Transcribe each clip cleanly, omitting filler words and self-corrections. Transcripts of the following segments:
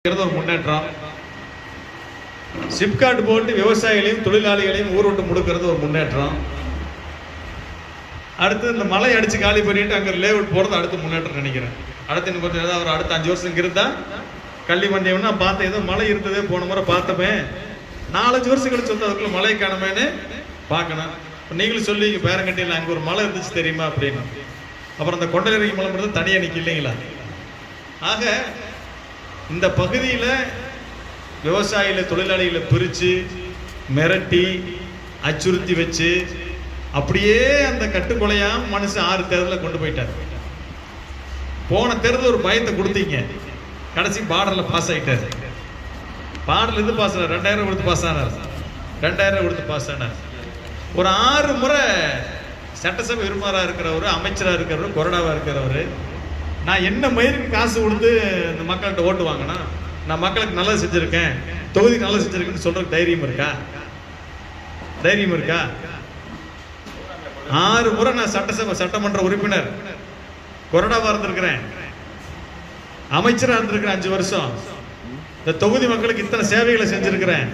ஒரு முன்னேற்றம். சிப்காட் போட்டு விவசாயிகளையும் தொழிலாளிகளையும் ஊர் விட்டு முடுக்கிறது ஒரு முன்னேற்றம். அடுத்து இந்த மலை அடிச்சு காலி பண்ணிட்டு அங்கே லேஅவுட் போறது அடுத்த முன்னேற்றம் நினைக்கிறேன். அடுத்து இன்னும் கொஞ்சம் அவர் அடுத்த 5 வருஷம் இருந்தா கள்ளி மண்டியம்னா பார்த்தேன், ஏதோ மழை இருந்ததே போன முறை பார்த்தமே, 4-5 வருஷம் கழிச்சு வந்து அதுக்குள்ள மழை காணமேன்னு பார்க்கணும். நீங்களும் சொல்லி பேரங்கட்டியில் அங்கே ஒரு மலை இருந்துச்சு தெரியுமா அப்படின்னு. அப்புறம் அந்த கொண்டலரிக்கு மலை மட்டும் தனியாக நிற்க இல்லைங்களா. ஆக இந்த பகுதியில் விவசாயிகளை தொழிலாளிகளை பிரித்து மிரட்டி அச்சுறுத்தி வச்சு அப்படியே அந்த கட்டுக்கொலையாம மனுஷன் 6 தேர்தலில் கொண்டு போயிட்டார். போன தேர்தல் ஒரு பயத்தை கொடுத்தீங்க, கடைசி பார்டரில் பாஸ் ஆகிட்டார். பார்டர்ல இருந்து பாஸ் ஆனார், 2000 கொடுத்து பாஸ் ஆனார், 2000 கொடுத்து பாஸ் ஆனார். ஒரு 6 முறை சட்டசபை உறுப்பினராக இருக்கிறவர், அமைச்சராக இருக்கிறவர், கொறடாவாக இருக்கிறவர், நான் என்ன மயிருக்கு காசு கொடுத்து இந்த மக்கள்கிட்ட ஓட்டு வாங்கினா நான் மக்களுக்கு நல்லது செஞ்சிருக்கேன், தொகுதிக்கு நல்லது செஞ்சிருக்கேன்னு சொல்றதுக்கு தைரியம் இருக்கா? தைரியம் இருக்கா? 6 முறை நான் சட்டமன்ற உறுப்பினர், கொறடாவா இருந்திருக்கிறேன், அமைச்சரா இருந்திருக்கிறேன் 5 வருஷம். இந்த தொகுதி மக்களுக்கு இத்தனை சேவைகளை செஞ்சிருக்கிறேன்,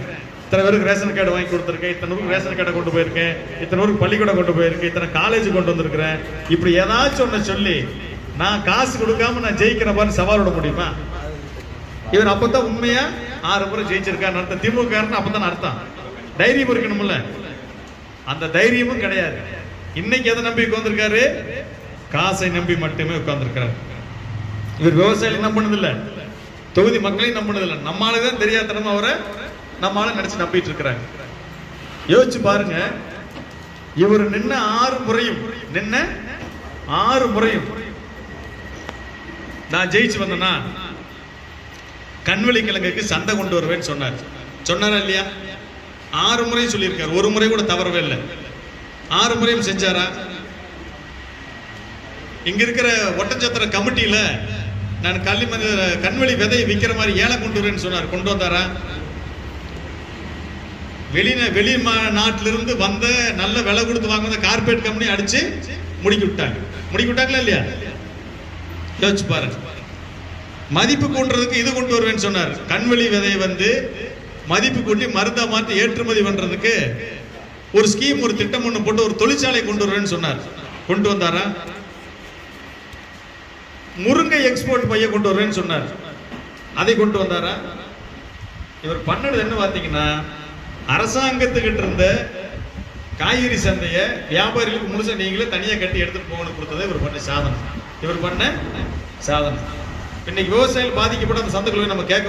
இத்தனை பேருக்கு ரேஷன் கார்டு வாங்கி கொடுத்துருக்கேன், இத்தனை பேருக்கு ரேஷன் கார்டை கொண்டு போயிருக்கேன், இத்தனை பேருக்கு பள்ளிக்கூடம் கொண்டு போயிருக்கேன், இத்தனை காலேஜ் கொண்டு வந்திருக்கிறேன். இப்படி ஏதாச்சும் ஒன்று சொல்லி நான் காசு கொடுக்காம நான் ஜெயிக்கிற மாதிரி சவால் விட முடியுமா? இவர் அப்பதான் உண்மையா 6 முறை ஜெயிச்சிருக்காரு அர்த்தம். திமுக அப்பதான் அர்த்தம். தைரியம் இருக்கணும்ல, அந்த தைரியமும் கிடையாது. இன்னைக்கு எதை நம்பி உட்கார்ந்துருக்காரு? காசை நம்பி மட்டுமே உட்கார்ந்துருக்காரு. இவர் விவசாயிகள் நம்பினதில்லை, தொகுதி மக்களையும் நம்பினதில்லை, நம்மளாலதான் தெரியாதனமா அவரை நம்மளால நினைச்சு நம்பிட்டு இருக்கிறாங்க. யோசிச்சு பாருங்க, இவர் நின்ன 6 முறையும் நான் ஜெயிச்சு வந்தேன்னா கண்வெளி கிழங்குக்கு சண்டை கொண்டு வருவேன்னு சொன்னாரா இல்லையா? 6 முறையும் சொல்லியிருக்காரு, ஒரு முறை கூட தவறவே இல்லை. 6 முறையும் செஞ்சாரா? இங்க இருக்கிற ஒட்டச்சத்திர கமிட்டியில நான் கண்வெளி விதையை விற்கிற மாதிரி ஏழை கொண்டு வருவேன்னு சொன்னார், கொண்டு வந்தாரா? வெளி நாட்டிலிருந்து வந்த நல்ல விலை கொடுத்து வாங்க கார்பரேட் கம்பெனி அடிச்சு முடிக்கி விட்டாங்களா இல்லையா? யோசிச்சு பாருங்க. மதிப்பு கூட்டுறதுக்கு இது கொண்டு வருவேன்னு சொன்னார், கண்வெளி விதையை மதிப்பு கூட்டி மருந்தா மாற்றி ஏற்றுமதி பண்றதுக்கு ஒரு ஸ்கீம், ஒரு திட்டம் ஒன்று போட்டு ஒரு தொழிற்சாலை கொண்டு வருவேன்னு சொன்னார், கொண்டு வந்தாரா? முருங்கை எக்ஸ்போர்ட் பைய கொண்டு வருவேன்னு சொன்னார், அதை கொண்டு வந்தாரா? இவர் பண்ணது என்ன பார்த்தீங்கன்னா, அரசாங்கத்துக்கிட்ட இருந்த காய்கறி சந்தைய வியாபாரிகளுக்கு முழுசா நீங்களே தனியா கட்டி எடுத்துட்டு போகணும்னு கொடுத்தது இவர் பண்ண சாதனை. இன்னைக்கு விவசாயிகள் பாதிக்கப்பட்ட அந்த சந்தைகளை நம்ம கேட்க